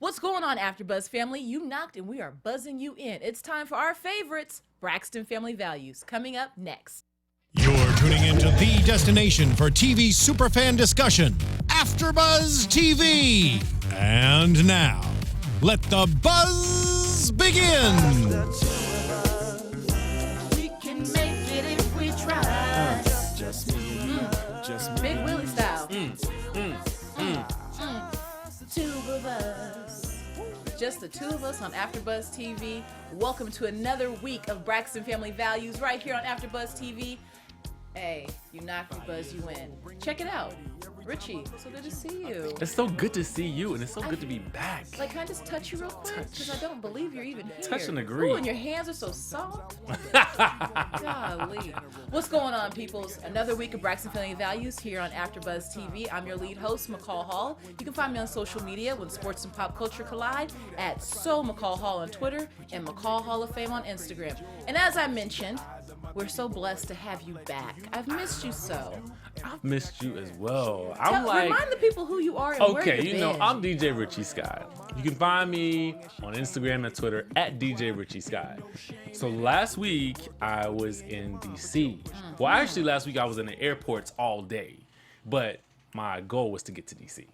What's going on, AfterBuzz family? You knocked and we are buzzing you in. It's time for our favorites, Braxton Family Values, coming up next. You're tuning into the destination for TV superfan discussion, AfterBuzz TV. And now, let the buzz begin. We can make it if we try. Just me. Big Willie style. Two of us. Just the two of us on AfterBuzz TV. Welcome to another week of Braxton Family Values right here on AfterBuzz TV. Hey, you knock, you buzz, you win. Check it out. Richie, so good to see you. It's so good to see you, and it's so good to be back. Like, can I just touch you real quick? Because I don't believe you're even here. Touch and agree. Ooh, and your hands are so soft. Golly. What's going on, peoples? Another week of Braxton Family Values here on AfterBuzz TV. I'm your lead host, McCall Hall. You can find me on social media when sports and pop culture collide at McCall Hall on Twitter and McCall Hall of Fame on Instagram. And as I mentioned, we're so blessed to have you back. I've missed you so. I've missed you as well. Remind the people who you are and where okay, you've you know, been. I'm DJ Richie Skye. You can find me on Instagram and Twitter at DJ Richie Skye. So last week I was in DC. Well, actually last week I was in the airports all day, but my goal was to get to DC.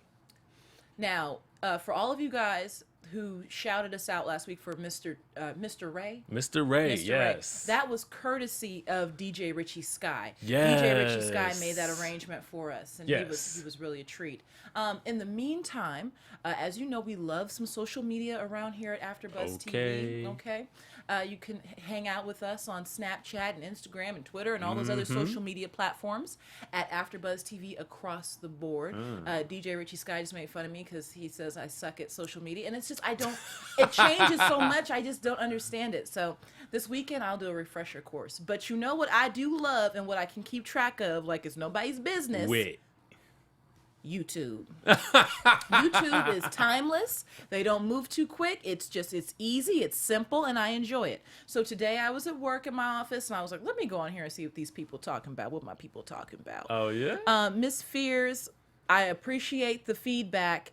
Now, for all of you guys who shouted us out last week for Mr. Ray. Mr. Ray, Mr. yes. Ray. That was courtesy of DJ Richie Skye. Yes. DJ Richie Skye made that arrangement for us, and Yes. he was really a treat. In the meantime, as you know, we love some social media around here at AfterBuzz TV. Okay. You can hang out with us on Snapchat and Instagram and Twitter and all those other social media platforms at AfterBuzz TV across the board. DJ Richie Skye just made fun of me because he says I suck at social media, and it's just it changes so much, I just don't understand it. So this weekend I'll do a refresher course. But you know what I do love and what I can keep track of like it's nobody's business? Wait. YouTube. YouTube is timeless. They don't move too quick. It's easy, it's simple, and I enjoy it. So today I was at work in my office and I was like, let me go on here and see what these people talking about, what my people talking about. Oh, yeah? Miss Fears, I appreciate the feedback.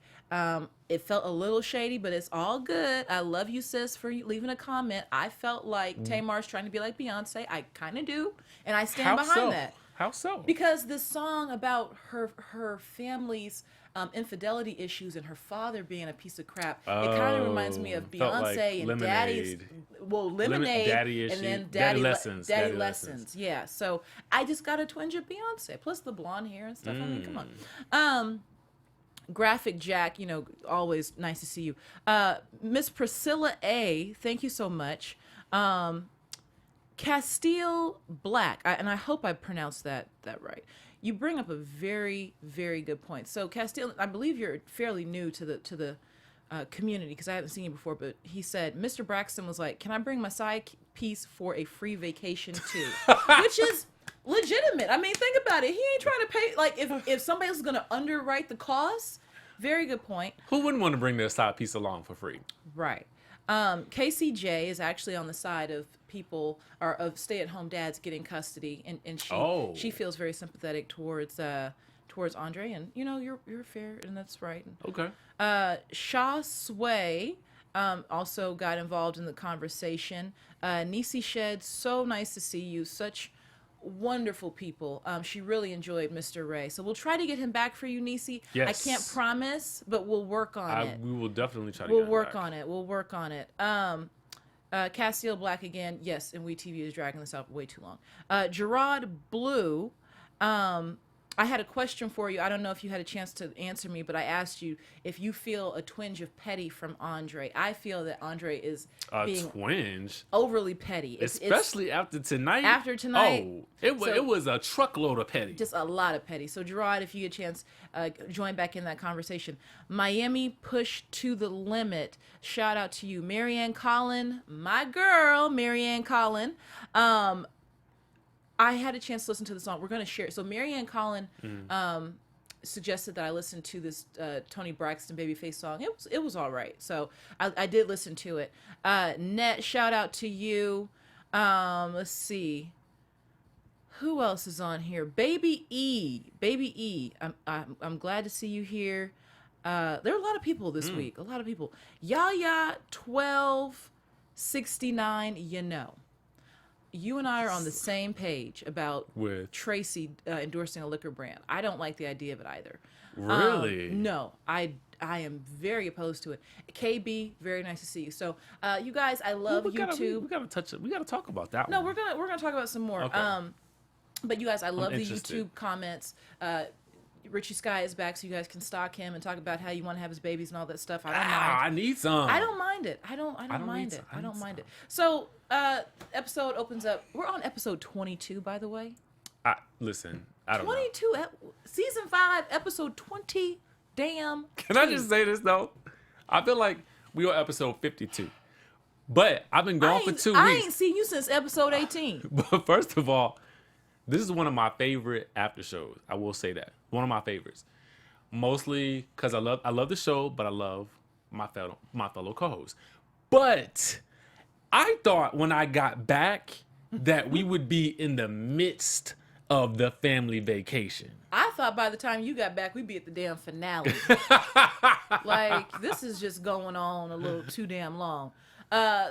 It felt a little shady, but it's all good. I love you, sis, for leaving a comment. I felt like Tamar'S trying to be like Beyonce. I kind of do, and I stand behind that. How so? Because this song about her family's infidelity issues and her father being a piece of crap, it kind of reminds me of felt Beyonce like and Lemonade. Daddy's, Lemonade, Daddy and issue. then Daddy lessons. Daddy lessons. Yeah, so I just got a twinge of Beyonce, plus the blonde hair and stuff. I mean, come on. Graphic Jack, you know, always nice to see you. Miss Priscilla A, thank you so much. Castile Black, and I hope I pronounced that right. You bring up a very, very good point. So Castile, I believe you're fairly new to the community because I haven't seen you before, but he said, Mr. Braxton was like, can I bring my side piece for a free vacation too? Which is legitimate. I mean, think about it. He ain't trying to pay, like, if somebody else is going to underwrite the cost, very good point. Who wouldn't want to bring their side piece along for free? Right. KCJ is actually on the side of people or of stay-at-home dads getting custody, and she feels very sympathetic towards Andre, and you know you're fair, and that's right. Okay. Shaw Sway also got involved in the conversation. Nisi Shed, so nice to see you. Such wonderful people. She really enjoyed Mr. Ray, so we'll try to get him back for you, Nisi. Yes. I can't promise, but we'll work on it. We will definitely try to. We'll work on it. We'll work on it. Castiel Black again. Yes, and WeTV is dragging this out way too long. Gerard Blue. I had a question for you. I don't know if you had a chance to answer me, but I asked you if you feel a twinge of petty from Andre. I feel that Andre is being twinge overly petty, especially after tonight. After tonight, it was a truckload of petty, just a lot of petty. So Gerard, if you get a chance, join back in that conversation. Miami push to the limit. Shout out to you, Marianne Collin, my girl, Marianne Collin. I had a chance to listen to the song. We're going to share it. So Marianne Collin suggested that I listen to this Toni Braxton Babyface song. It was all right. So I did listen to it. Net, shout out to you. Let's see. Who else is on here? Baby E. I'm glad to see you here. There are a lot of people this week. A lot of people. Yaya 1269. You and I are on the same page about With Traci endorsing a liquor brand. I don't like the idea of it either. really? No, I am very opposed to it. KB, very nice to see you. So, you guys, I love YouTube. We gotta touch it. We gotta talk about that No, one. we're gonna talk about some more. Okay. But you guys, I love the interested. YouTube comments. Richie Skye is back, so you guys can stalk him and talk about how you want to have his babies and all that stuff. I don't mind. I need some. I don't mind it. I don't mind it. I don't mind it. So, episode opens up. We're on episode 22, by the way. Listen, I don't know. 22, season 5, episode 20. Damn. Can I just say this though? I feel like we are episode 52, but I've been gone for 2 I weeks. ain't seen you since episode 18. But first of all, this is one of my favorite after shows. I will say that, one of my favorites, mostly because I love the show, but I love my fellow co-hosts. But I thought when I got back that we would be in the midst of the family vacation. I thought by the time you got back, we'd be at the damn finale. Like, this is just going on a little too damn long.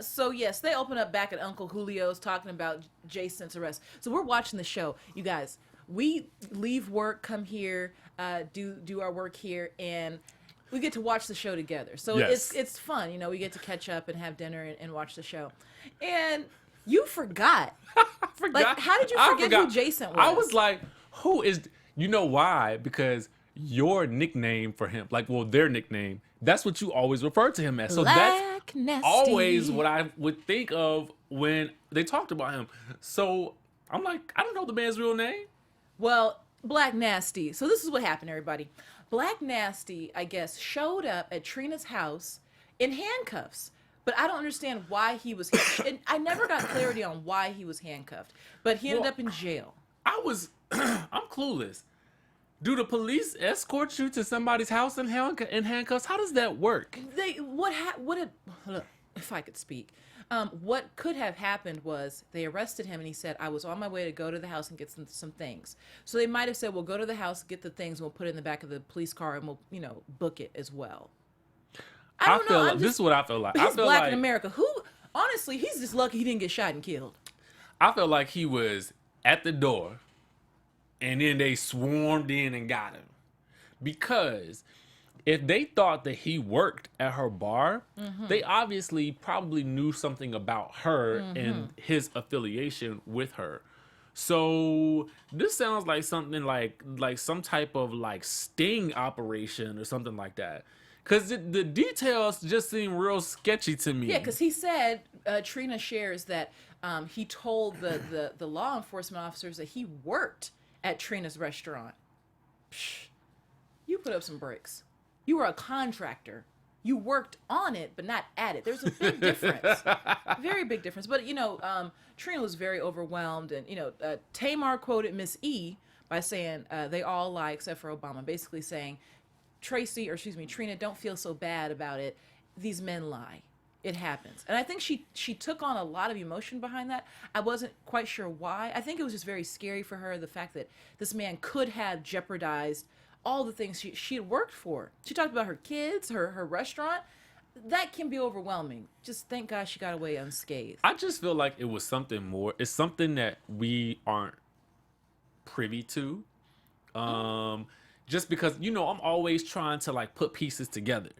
So yes, they open up back at Uncle Julio's talking about Jason's arrest. So we're watching the show. You guys, we leave work, come here, do our work here, and we get to watch the show together. So Yes. it's fun. We get to catch up and have dinner and watch the show. And you forgot. I forgot. Like, how did you I forget forgot. who Jason was? I was like, who is? You know why? Because your nickname for him, their nickname, that's what you always refer to him as. So Black that's Nasty. always what I would think of when they talked about him. So I'm like, I don't know the man's real name. Well, Black Nasty. So this is what happened, everybody. Black Nasty, I guess, showed up at Trina's house in handcuffs. But I don't understand why he was. And I never got clarity on why he was handcuffed. But he ended up in jail. I'm clueless. Do the police escort you to somebody's house in handcuffs? How does that work? If I could speak, what could have happened was they arrested him and he said, I was on my way to go to the house and get some things. So they might have said, we'll go to the house, get the things, and we'll put it in the back of the police car and we'll, book it as well. I don't know. This is what I feel like. I He's feel black like in America. Honestly, he's just lucky he didn't get shot and killed. I feel like he was at the door and then they swarmed in and got him. Because if they thought that he worked at her bar, they obviously probably knew something about her and his affiliation with her. So this sounds like something like some type of sting operation or something like that. Because the details just seem real sketchy to me. Yeah, because he said, Trina shares that he told the law enforcement officers that he worked at Trina's restaurant. Psh, you put up some bricks. You were a contractor. You worked on it, but not at it. There's a big difference. Very big difference. But, Trina was very overwhelmed. And, Tamar quoted Miss E by saying they all lie except for Obama, basically saying, Trina, don't feel so bad about it. These men lie. It happens. And I think she took on a lot of emotion behind that. I wasn't quite sure why. I think it was just very scary for her, the fact that this man could have jeopardized all the things she had worked for. She talked about her kids, her restaurant. That can be overwhelming. Just thank God she got away unscathed. I just feel like it was something more. It's something that we aren't privy to. Just because, I'm always trying to put pieces together.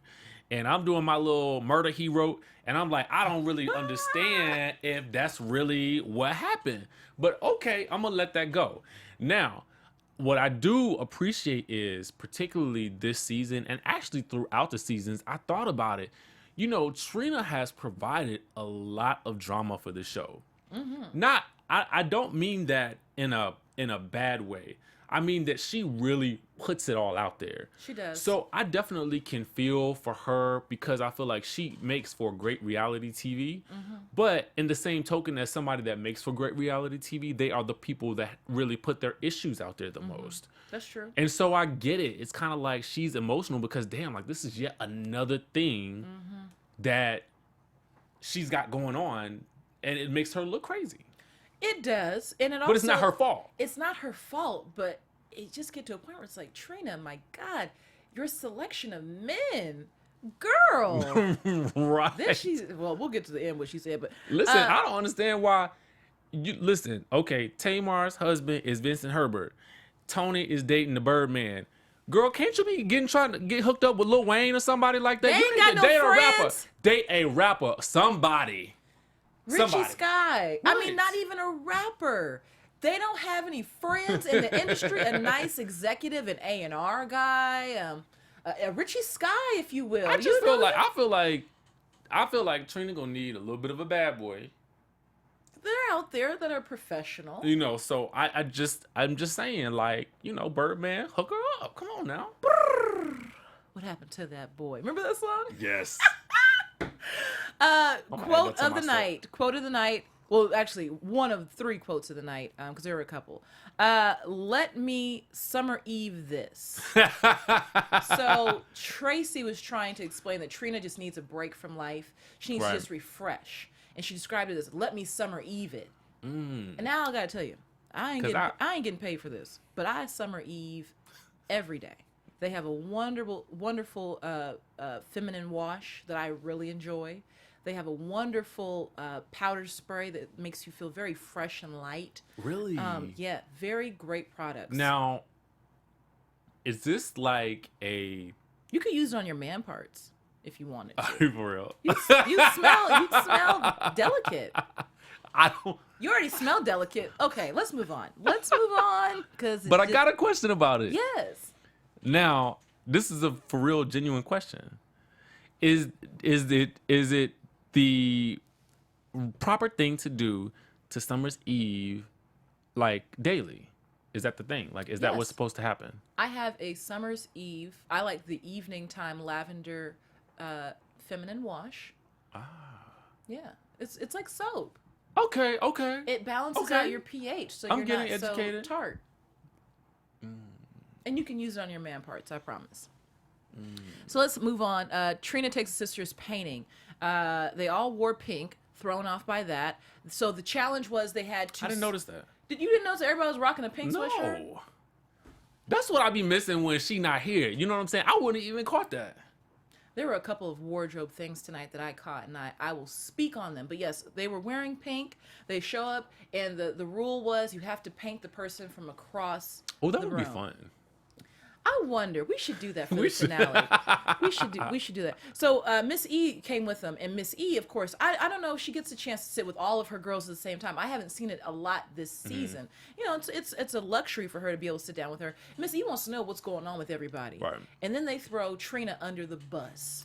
And I'm doing my little murder he wrote. And I'm like, I don't really understand if that's really what happened. But okay, I'm going to let that go. Now, what I do appreciate is, particularly this season, and actually throughout the seasons, I thought about it. Trina has provided a lot of drama for the show. I don't mean that in a bad way. I mean that she really puts it all out there. She does. So I definitely can feel for her because I feel like she makes for great reality TV. But in the same token as somebody that makes for great reality TV, they are the people that really put their issues out there the most. That's true. And so I get it. It's kind of like she's emotional because, damn, this is yet another thing that she's got going on, and it makes her look crazy. It does. And But it's not her fault. It's not her fault, but it just get to a point where it's like, Trina, my God, your selection of men, girl. Right. Then well, we'll get to the end what she said, but listen, I don't understand why. You listen, okay, Tamar'S husband is Vincent Herbert. Toni is dating the Birdman. Girl, can't you be trying to get hooked up with Lil Wayne or somebody like that? They You ain't need got to no date a rapper. friends. Date a rapper. Somebody. Richie Skye. I mean, Right. not even a rapper. They don't have any friends in the industry. A nice executive, an A&R guy, a Richie Skye, if you will. I just feel like Trina gonna need a little bit of a bad boy. They're out there that are professional. You know, so I'm just saying, like, you know, Birdman, hook her up. Come on now. What happened to that boy? Remember that song? Yes. Quote of the night. Quote of the night. Well, actually, one of 3 quotes of the night, because there were a couple. Let me Summer Eve this. So Traci was trying to explain that Trina just needs a break from life. She needs to just refresh. And she described it as, let me Summer Eve it. And now I got to tell you, I ain't getting paid for this, but I Summer Eve every day. They have a wonderful feminine wash that I really enjoy. They have a wonderful powder spray that makes you feel very fresh and light. Really? Yeah, very great products. Now, is this like a... You could use it on your man parts if you wanted to. For real? You smell delicate. I don't... You already smell delicate. Okay, let's move on. But I got a question about it. Yes. Now, this is a for real, genuine question. Is it the proper thing to do to Summer's Eve, like, daily? Is that the thing? Like, is that what's supposed to happen? I have a Summer's Eve. I like the evening time lavender feminine wash. Yeah, it's like soap. Okay. It balances out your pH, so you're not educated. so tart. And you can use it on your man parts, I promise. So let's move on. Trina takes her sister's painting. They all wore pink, thrown off by that. So the challenge was they had to... I didn't notice that. You didn't notice that everybody was rocking a pink sweatshirt? No. That's what I be missing when she not here. You know what I'm saying? I wouldn't even caught that. There were a couple of wardrobe things tonight that I caught, and I will speak on them. But yes, they were wearing pink. They show up, and the rule was you have to paint the person from across Oh, that the would be room. fun. I wonder. We should do that for the finale. We should do that. So Miss E came with them, and Miss E, of course, I don't know if she gets a chance to sit with all of her girls at the same time. I haven't seen it a lot this season. You know, it's a luxury for her to be able to sit down with her. Miss E wants to know what's going on with everybody. Right. And then they throw Trina under the bus.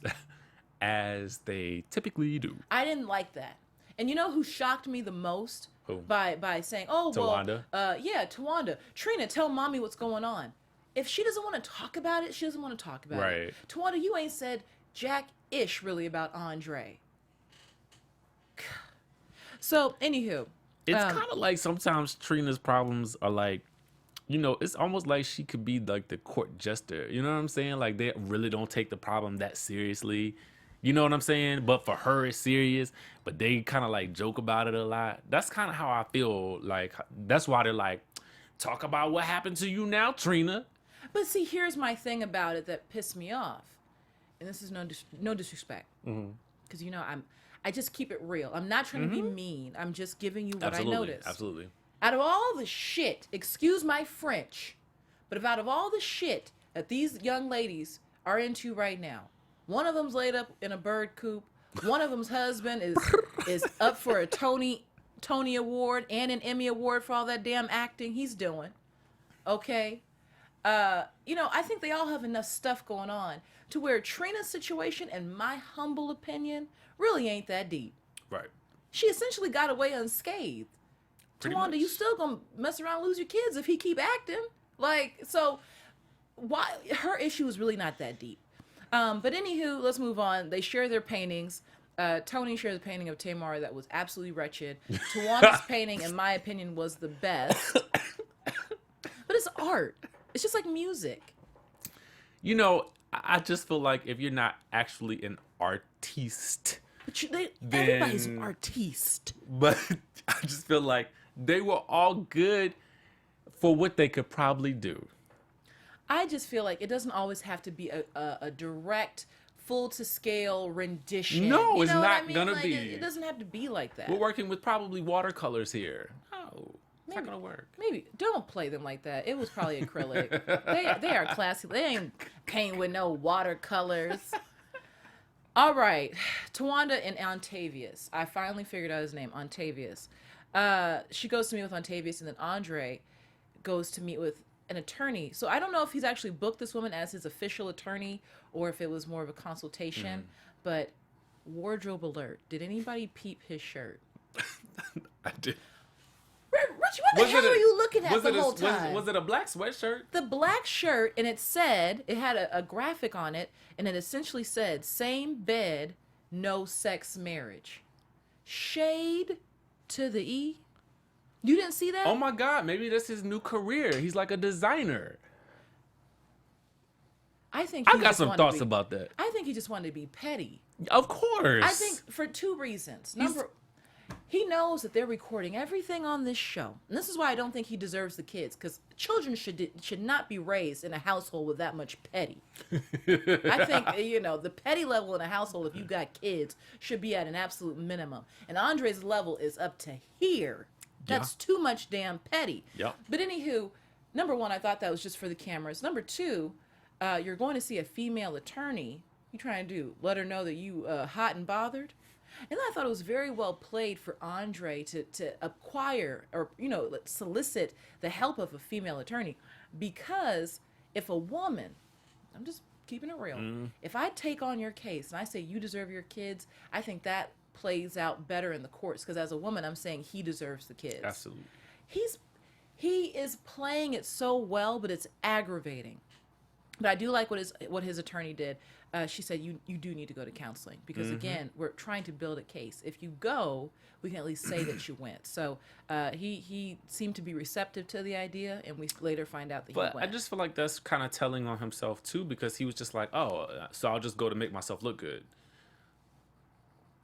As they typically do. I didn't like that. And you know who shocked me the most? Who? By saying, oh, Towanda? well, yeah, Towanda. Trina, tell mommy what's going on. If she doesn't want to talk about it, she doesn't want to talk about it. Towanda, you ain't said jack-ish really about Andre. So, anywho. It's kind of like sometimes Trina's problems are like, you know, it's almost like she could be like the court jester. You know what I'm saying? Like they really don't take the problem that seriously. You know what I'm saying? But for her, it's serious. But they kind of like joke about it a lot. That's kind of how I feel. Like, that's why they're like, talk about what happened to you now, Trina. But see, here's my thing about it that pissed me off, and this is no disrespect, because you know I just keep it real. I'm not trying to be mean. I'm just giving you what I noticed. Absolutely. Out of all the shit, excuse my French, but out of all the shit that these young ladies are into right now, one of them's laid up in a bird coop. One of them's husband is up for a Tony Award and an Emmy Award for all that damn acting he's doing. Okay. You know, I think they all have enough stuff going on to where Trina's situation, in my humble opinion, really ain't that deep. Right. She essentially got away unscathed. Towanda, you still gonna mess around and lose your kids if he keep acting. Like, so why her issue is really not that deep. But anywho, let's move on. They share their paintings. Toni shares a painting of Tamar that was absolutely wretched. Tawanda's painting, in my opinion, was the best. But it's art. It's just like music. You know, I just feel like if you're not actually an artiste, but everybody's an artiste. But I just feel like they were all good for what they could probably do. I just feel like it doesn't always have to be a direct, full to scale rendition. No, you it's know not what I mean? gonna like, be. It doesn't have to be like that. We're working with probably watercolors here. No, it's not gonna work. Maybe don't play them like that. It was probably acrylic. they are classy. They ain't paint with no watercolors. All right, Towanda and Ontavious. I finally figured out his name, Ontavious. She goes to meet with Ontavious, and then Andre goes to meet with an attorney. So I don't know if he's actually booked this woman as his official attorney or if it was more of a consultation. But wardrobe alert. Did anybody peep his shirt? I did. Richie, what the hell were you looking at the whole time? Was it a black sweatshirt? The black shirt, and it had a graphic on it, and it essentially said, "Same bed, no sex marriage." Shade to the E. You didn't see that? Oh my God, maybe that's his new career. He's like a designer. I think I got some thoughts about that. I think he just wanted to be petty. Of course. I think for two reasons. Number, he knows that they're recording everything on this show. And this is why I don't think he deserves the kids, because children should not be raised in a household with that much petty. I think, the petty level in a household, if you got kids, should be at an absolute minimum. And Andre's level is up to here. That's too much damn petty. Yep. But anywho, number one, I thought that was just for the cameras. Number two, you're going to see a female attorney. You trying to do? Let her know that you hot and bothered? And I thought it was very well played for Andre to acquire or, solicit the help of a female attorney. Because if a woman, I'm just keeping it real, if I take on your case and I say you deserve your kids, I think that plays out better in the courts. Because as a woman, I'm saying he deserves the kids. Absolutely. He is playing it so well, but it's aggravating. But I do like what his attorney did. She said, you do need to go to counseling because, again, we're trying to build a case. If you go, we can at least say that you went. So he seemed to be receptive to the idea, and we later find out that he went. But I just feel like that's kind of telling on himself, too, because he was just like, oh, so I'll just go to make myself look good.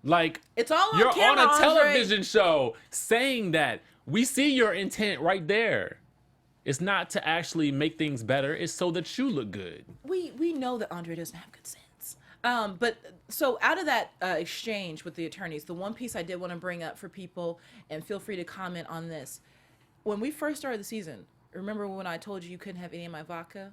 Like, it's all on you're camera, on a Andre. television show saying that. We see your intent right there. It's not to actually make things better. It's so that you look good. We know that Andre doesn't have good sense. But so out of that exchange with the attorneys, the one piece I did want to bring up for people, and feel free to comment on this. When we first started the season, remember when I told you couldn't have any of my vodka?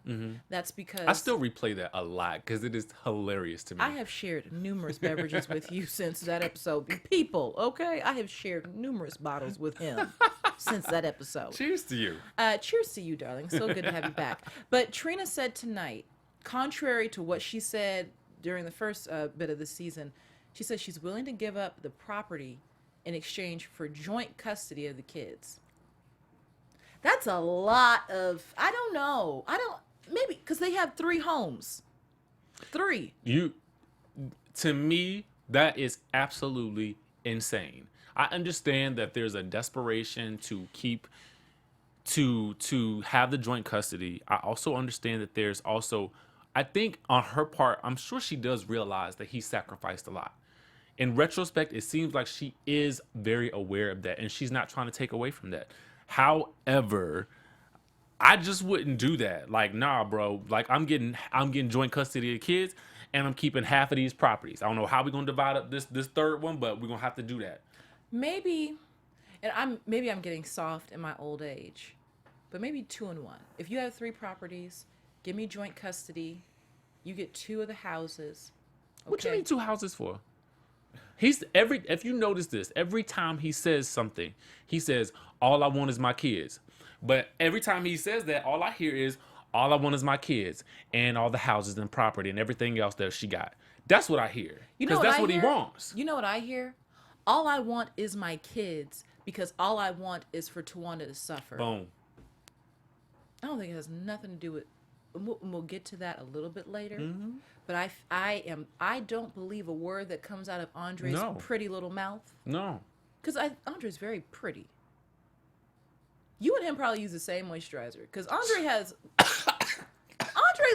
That's because I still replay that a lot because it is hilarious to me. I have shared numerous beverages with you since that episode. People, okay? I have shared numerous bottles with him since that episode. Cheers to you. Cheers to you, darling. So good to have you back. But Trina said tonight, contrary to what she said during the first bit of the season, she said she's willing to give up the property in exchange for joint custody of the kids. That's a lot of, I don't know. Maybe, because they have 3 homes. 3. To me, that is absolutely insane. I understand that there's a desperation to have the joint custody. I also understand that there's also, I think on her part, I'm sure she does realize that he sacrificed a lot. In retrospect, it seems like she is very aware of that, and she's not trying to take away from that. However, I just wouldn't do that. Like, nah, bro. Like, I'm getting joint custody of the kids, and I'm keeping half of these properties. I don't know how we're gonna divide up this third one, but we're gonna have to do that. Maybe I'm getting soft in my old age, but maybe 2 and 1. If you have 3 properties, give me joint custody. You get 2 of the houses. Okay? What you need 2 houses for? If you notice this, every time he says something, he says, all I want is my kids. But every time he says that, all I hear is, all I want is my kids and all the houses and property and everything else that she got. That's what I hear. Because that's what he wants. You know what I hear? All I want is my kids because all I want is for Towanda to suffer. Boom. I don't think it has nothing to do with, we'll get to that a little bit later. But I don't believe a word that comes out of Andre's pretty little mouth. No. Because Andre's very pretty. You and him probably use the same moisturizer. Because Andre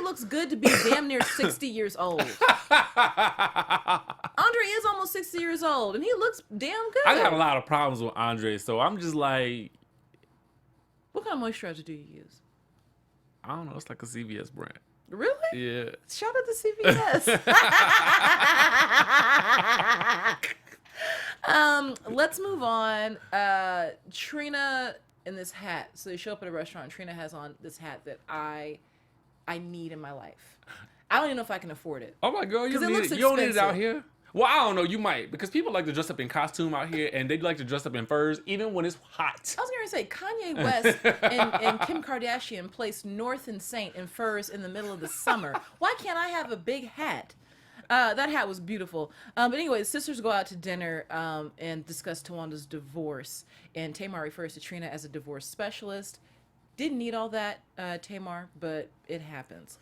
looks good to be damn near 60 years old. Andre is almost 60 years old, and he looks damn good. I got a lot of problems with Andre, so I'm just like... What kind of moisturizer do you use? I don't know. It's like a CVS brand. Really? Yeah. Shout out to CVS. Let's move on. Trina in this hat. So they show up at a restaurant. Trina has on this hat that I need in my life. I don't even know if I can afford it. Oh my God, you don't need it out here? Well, I don't know. You might, because people like to dress up in costume out here, and they like to dress up in furs, even when it's hot. I was going to say, Kanye West and Kim Kardashian placed North and Saint in furs in the middle of the summer. Why can't I have a big hat? That hat was beautiful. But anyway, the sisters go out to dinner and discuss Towanda'S divorce. And Tamar refers to Trina as a divorce specialist. Didn't need all that, Tamar, but it happens.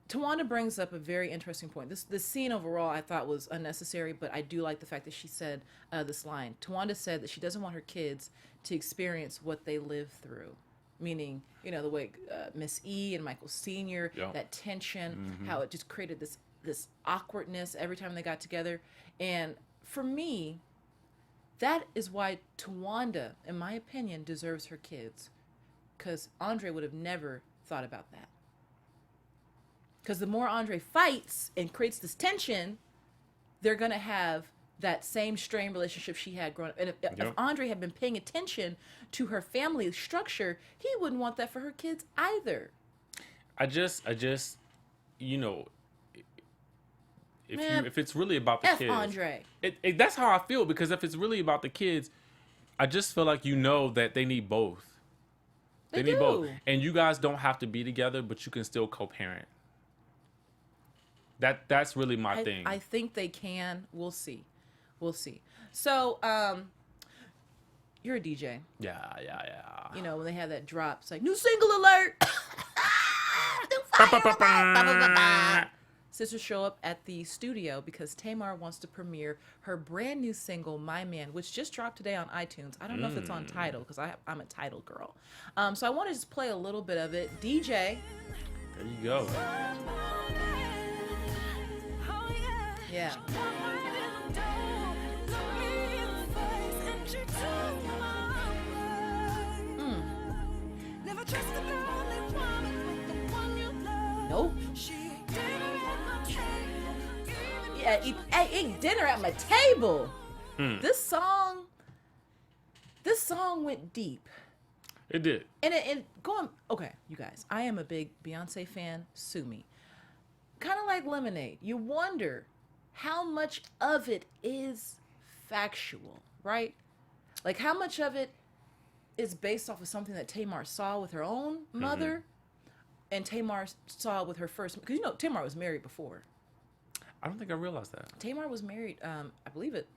Towanda brings up a very interesting point. This scene overall I thought was unnecessary, but I do like the fact that she said this line. Towanda said that she doesn't want her kids to experience what they lived through. Meaning, the way Miss E and Michael Sr., that tension, how it just created this awkwardness every time they got together. And for me, that is why Towanda, in my opinion, deserves her kids. Because Andre would have never thought about that. Because the more Andre fights and creates this tension, they're going to have that same strained relationship she had growing up. And if Andre had been paying attention to her family structure, he wouldn't want that for her kids either. I just, if it's really about the kids, Andre. That's how I feel, because if it's really about the kids, I just feel like that they need both. They need both, and you guys don't have to be together, but you can still co-parent. That's really my thing. I think they can. We'll see. So, you're a DJ. Yeah. When they have that drop, it's like, new single alert! Sisters show up at the studio because Tamar wants to premiere her brand new single, My Man, which just dropped today on iTunes. I don't know if it's on Tidal, because I'm a Tidal girl. So I want to just play a little bit of it. DJ. There you go. Yeah. Nope. Yeah, eat dinner at my table. This song went deep. It did. And okay, you guys, I am a big Beyonce fan. Sue me. Kind of like Lemonade. You wonder how much of it is factual, right? Like how much of it is based off of something that Tamar saw with her own mother, and Tamar saw with her first, because Tamar was married before. I don't think I realized that. Tamar was married, I believe it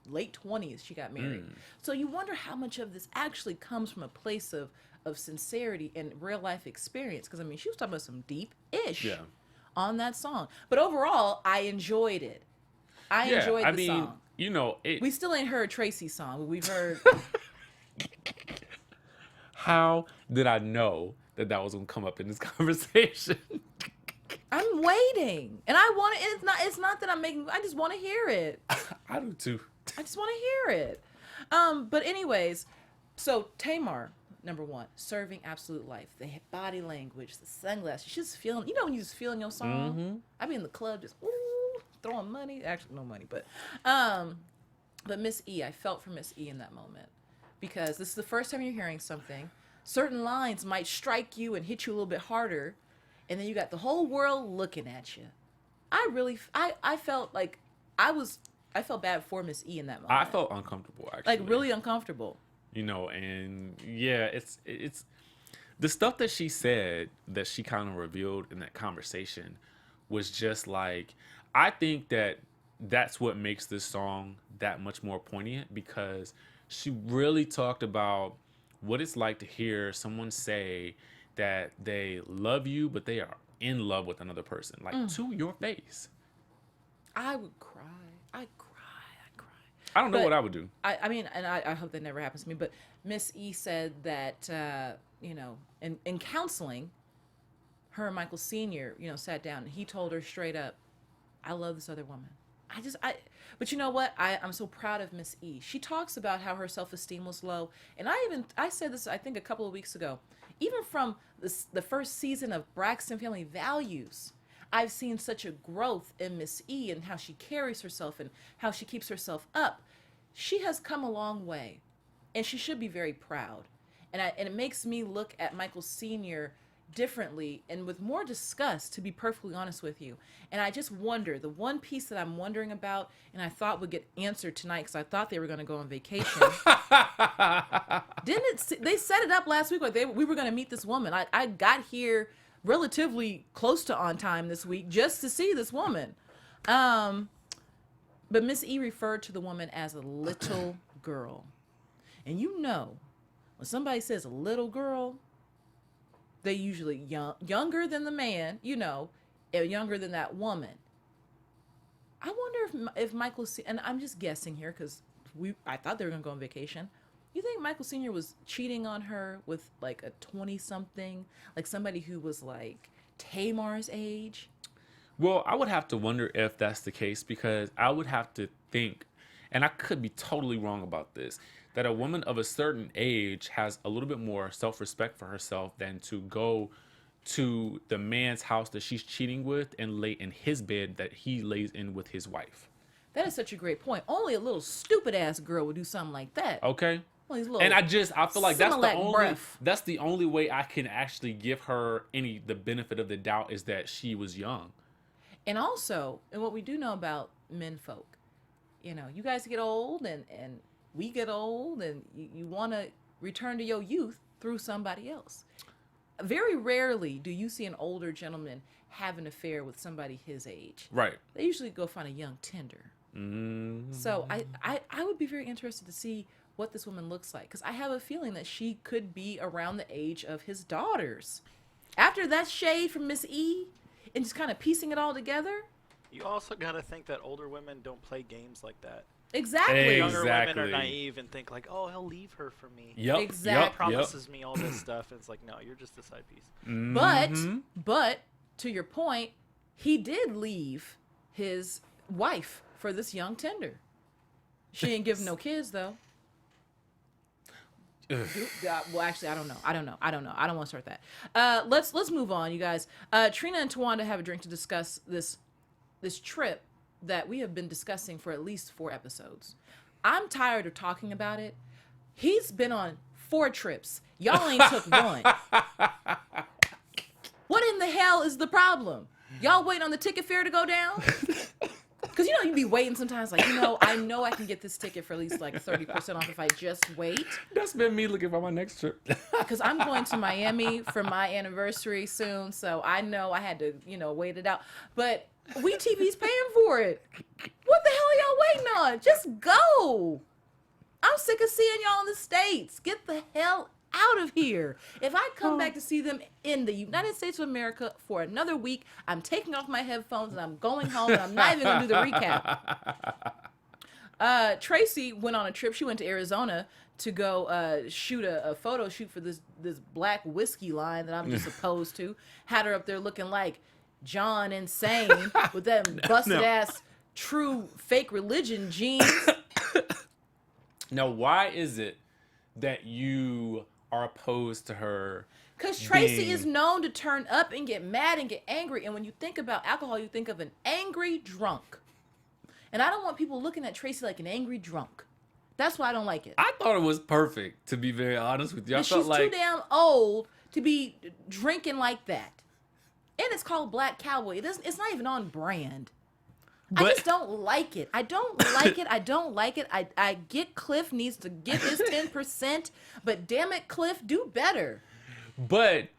late 20s she got married. So you wonder how much of this actually comes from a place of sincerity and real life experience, because she was talking about some deep-ish on that song. But overall, I enjoyed it. I enjoyed the song. We still ain't heard Traci's song, but we've heard... How did I know that was going to come up in this conversation? I'm waiting. And I want it. It's not that I'm making... I just want to hear it. I do too. I just want to hear it. But anyways, so Tamar... Number one, serving absolute life. The body language, the sunglasses. She's just feeling, when you just feeling your song. I be in the club just throwing money. Actually, no money, but Miss E, I felt for Miss E in that moment, because this is the first time you're hearing something. Certain lines might strike you and hit you a little bit harder, and then you got the whole world looking at you. I felt like I felt bad for Miss E in that moment. I felt uncomfortable, actually. Like really uncomfortable. And yeah, it's the stuff that she said, that she kind of revealed in that conversation, was just like, I think that's what makes this song that much more poignant, because she really talked about what it's like to hear someone say that they love you, but they are in love with another person, like to your face. I would cry. I don't know what I would do. I hope that never happens to me. But Miss E said that, in counseling, her and Michael Sr., sat down and he told her straight up, I love this other woman. But you know what? I'm so proud of Miss E. She talks about how her self-esteem was low. And I said this, I think, a couple of weeks ago. Even from the first season of Braxton Family Values, I've seen such a growth in Miss E and how she carries herself and how she keeps herself up. She has come a long way, and she should be very proud. And it makes me look at Michael Sr. differently and with more disgust, to be perfectly honest with you. And I just wonder, the one piece that I'm wondering about, and I thought would get answered tonight because I thought they were going to go on vacation. They set it up last week like we were going to meet this woman. I got here relatively close to on time this week just to see this woman. But Miss E referred to the woman as a little girl. And you know, when somebody says a little girl, they usually younger than the man, you know, younger than that woman. I wonder if Michael and I'm just guessing here because I thought they were gonna go on vacation. You think Michael Sr. was cheating on her with like a 20-something, like somebody who was like Tamar'S age? Well, I would have to wonder if that's the case because I would have to think, and I could be totally wrong about this, that a woman of a certain age has a little bit more self-respect for herself than to go to the man's house that she's cheating with and lay in his bed that he lays in with his wife. That is such a great point. Only a little stupid ass girl would do something like that. Okay. And I feel like that's the only way I can actually give her the benefit of the doubt is that she was young. And also, and what we do know about men folk, you know, you guys get old and we get old and you want to return to your youth through somebody else. Very rarely do you see an older gentleman have an affair with somebody his age. Right. They usually go find a young tender. Mm-hmm. So I would be very interested to see what this woman looks like because I have a feeling that she could be around the age of his daughters. After that shade from Miss E and just kind of piecing it all together. You also got to think that older women don't play games like that. Exactly. Younger women are naive and think like, oh, he'll leave her for me. Yep. Exactly. He promises me all this stuff. And it's like, no, you're just a side piece. Mm-hmm. But to your point, he did leave his wife for this young tender. She ain't give no kids though. Well, actually, I don't know. I don't want to start that. Let's move on, you guys. Trina and Towanda have a drink to discuss this trip that we have been discussing for at least 4 episodes. I'm tired of talking about it. He's been on 4 trips. Y'all ain't took one. What in the hell is the problem? Y'all waiting on the ticket fare to go down? Because, you know, you'd be waiting sometimes like, you know, I know I can get this ticket for at least like 30% off if I just wait. That's been me looking for my next trip. Because I'm going to Miami for my anniversary soon. So I know I had to, you know, wait it out. But WeTV's paying for it. What the hell are y'all waiting on? Just go. I'm sick of seeing y'all in the States. Get the hell out of here. If I come back to see them in the United States of America for another week, I'm taking off my headphones and I'm going home and I'm not even going to do the recap. Traci went on a trip. She went to Arizona to go shoot a photo shoot for this black whiskey line that I'm just opposed to. Had her up there looking like John Insane with them busted ass true fake religion jeans. Now, why is it that you are opposed to her? Because Traci is known to turn up and get mad and get angry. And when you think about alcohol, you think of an angry drunk. And I don't want people looking at Traci like an angry drunk. That's why I don't like it. I thought it was perfect, to be very honest with you. She's too damn old to be drinking like that. And it's called Black Cowboy. It's not even on brand. But I just don't like it. I don't like it. I get Cliff needs to get his 10%, but damn it, Cliff, do better. But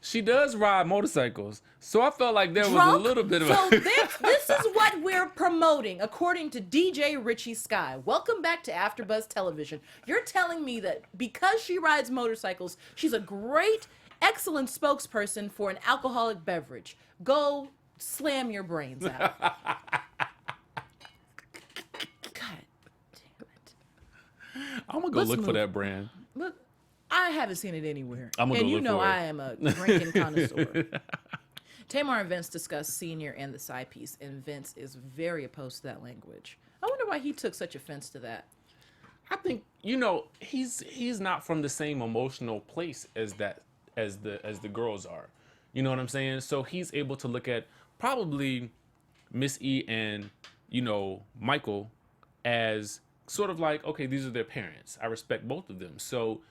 she does ride motorcycles, so I felt like there was a little bit of So this is what we're promoting, according to DJ Richie Skye. Welcome back to AfterBuzz Television. You're telling me that because she rides motorcycles, she's a great, excellent spokesperson for an alcoholic beverage. Go slam your brains out. I'm gonna go look for that brand. Look, I haven't seen it anywhere. I'm gonna go look for it. I am a drinking connoisseur. Tamar and Vince discuss senior and the side piece, and Vince is very opposed to that language. I wonder why he took such offense to that. I think he's not from the same emotional place as the girls are. You know what I'm saying? So he's able to look at probably Miss E and Michael as sort of like, okay, these are their parents. I respect both of them. So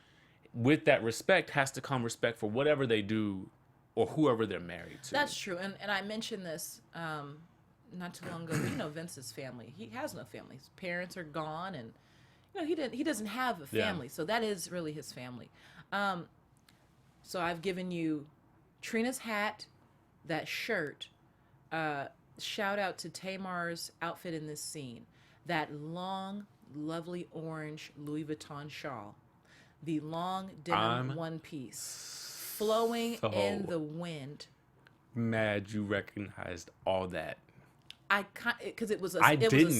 with that respect has to come respect for whatever they do or whoever they're married to. That's true. And I mentioned this not too long ago. Vince's family. He has no family. His parents are gone, and he doesn't have a family. So that is really his family. So I've given you Trina's hat, that shirt. Shout out to Tamar'S outfit in this scene. That long, lovely orange Louis Vuitton shawl. The long denim one piece. Flowing in the wind. Mad you recognized all that. Because it was a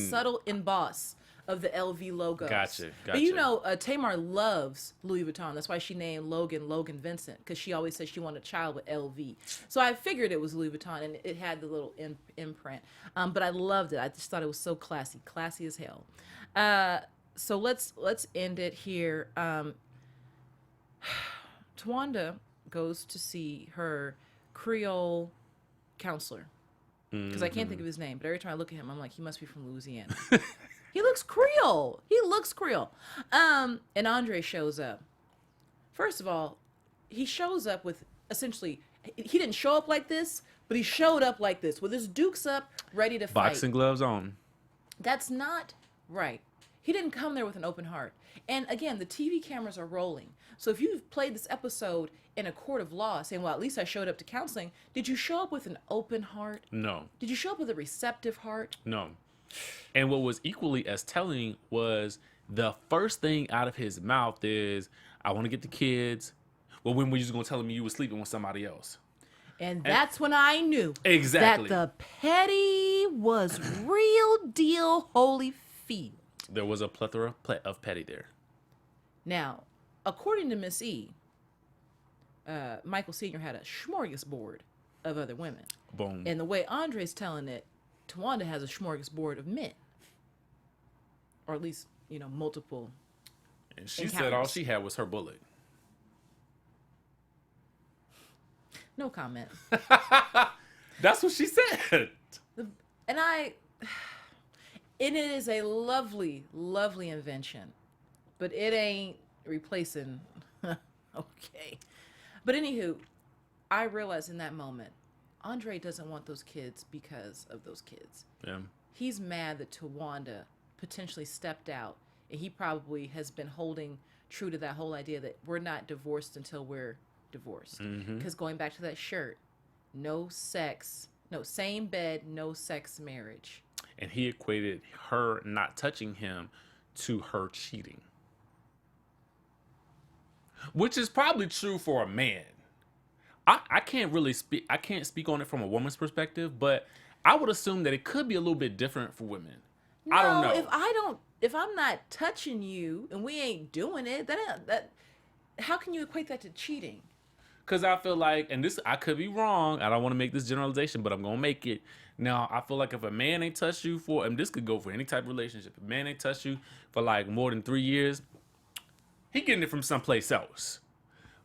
subtle emboss of the LV logo. Gotcha. But Tamar loves Louis Vuitton. That's why she named Logan Vincent, because she always said she wanted a child with LV. So I figured it was Louis Vuitton, and it had the little imprint. But I loved it. I just thought it was so classy as hell. So let's end it here. Towanda goes to see her Creole counselor, because I can't think of his name, but every time I look at him, I'm like, he must be from Louisiana. He looks Creole. And Andre shows up. First of all, he shows up with essentially, he didn't show up like this, but he showed up like this with his dukes up, ready to fight. Boxing gloves on. That's not right. He didn't come there with an open heart. And again, the TV cameras are rolling. So if you've played this episode in a court of law saying, well, at least I showed up to counseling, did you show up with an open heart? No. Did you show up with a receptive heart? No. And what was equally as telling was the first thing out of his mouth is, I want to get the kids. Well, when were you just going to tell me you were sleeping with somebody else? And that's when I knew exactly that the petty was real deal Holyfield. There was a plethora of petty there. Now, according to Miss E, Michael Sr. had a smorgasbord of other women. Boom. And the way Andre's telling it, Towanda has a smorgasbord of men. Or at least, multiple. And she said all she had was her bullet. No comment. That's what she said. And it is a lovely, lovely invention. But it ain't replacing. Okay. But anywho, I realized in that moment, Andre doesn't want those kids because of those kids. Yeah. He's mad that Towanda potentially stepped out, and he probably has been holding true to that whole idea that we're not divorced until we're divorced. Because going back to that shirt, no sex, no same bed, no sex marriage. And he equated her not touching him to her cheating. Which is probably true for a man. I can't really speak. I can't speak on it from a woman's perspective, but I would assume that it could be a little bit different for women. No, I don't know. If I'm not touching you and we ain't doing it, that how can you equate that to cheating? Because I feel like, and this, I could be wrong. I don't want to make this generalization, but I'm gonna make it. Now, I feel like if a man ain't touched you for, and this could go for any type of relationship, if a man ain't touched you for like more than 3 years, he getting it from someplace else.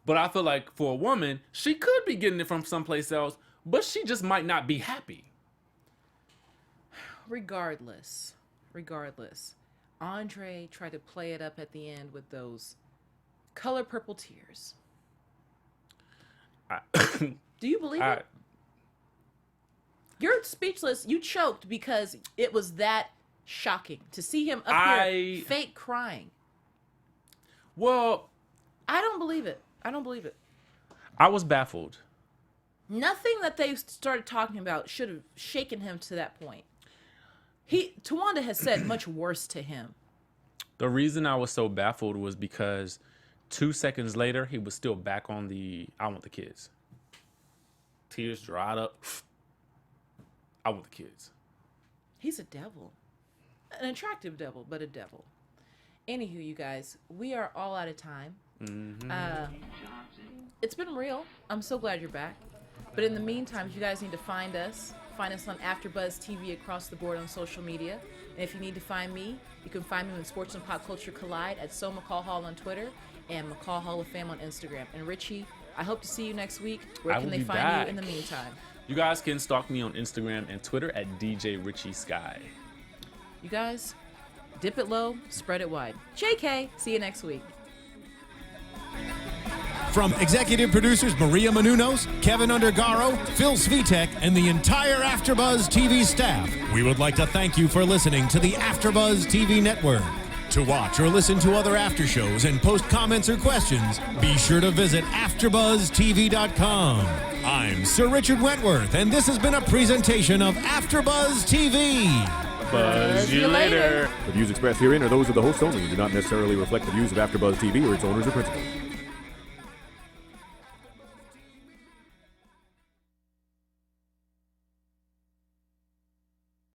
But I feel like for a woman, she could be getting it from someplace else, but she just might not be happy. Regardless, Andre tried to play it up at the end with those color purple tears. Do you believe it? You're speechless. You choked because it was that shocking to see him up here fake crying. Well, I don't believe it. I was baffled. Nothing that they started talking about should have shaken him to that point. Towanda has said much worse to him. The reason I was so baffled was because 2 seconds later, he was still back on the, I want the kids. Tears dried up. I want the kids. He's a devil. An attractive devil, but a devil. Anywho, you guys, we are all out of time. It's been real. I'm so glad you're back. But in the meantime, if you guys need to find us on AfterBuzz TV across the board on social media. And if you need to find me, you can find me when sports and pop culture collide at McCall Hall on Twitter and McCall Hall of Fame on Instagram. And Richie, I hope to see you next week. Where can they find you in the meantime? You guys can stalk me on Instagram and Twitter at DJ Richie Skye. You guys, dip it low, spread it wide. JK, see you next week. From executive producers Maria Menounos, Kevin Undergaro, Phil Svitek, and the entire AfterBuzz TV staff, we would like to thank you for listening to the AfterBuzz TV network. To watch or listen to other after shows and post comments or questions, be sure to visit AfterBuzzTV.com. I'm Sir Richard Wentworth, and this has been a presentation of AfterBuzz TV. Buzz you later. The views expressed herein are those of the hosts only and do not necessarily reflect the views of AfterBuzz TV or its owners or principals.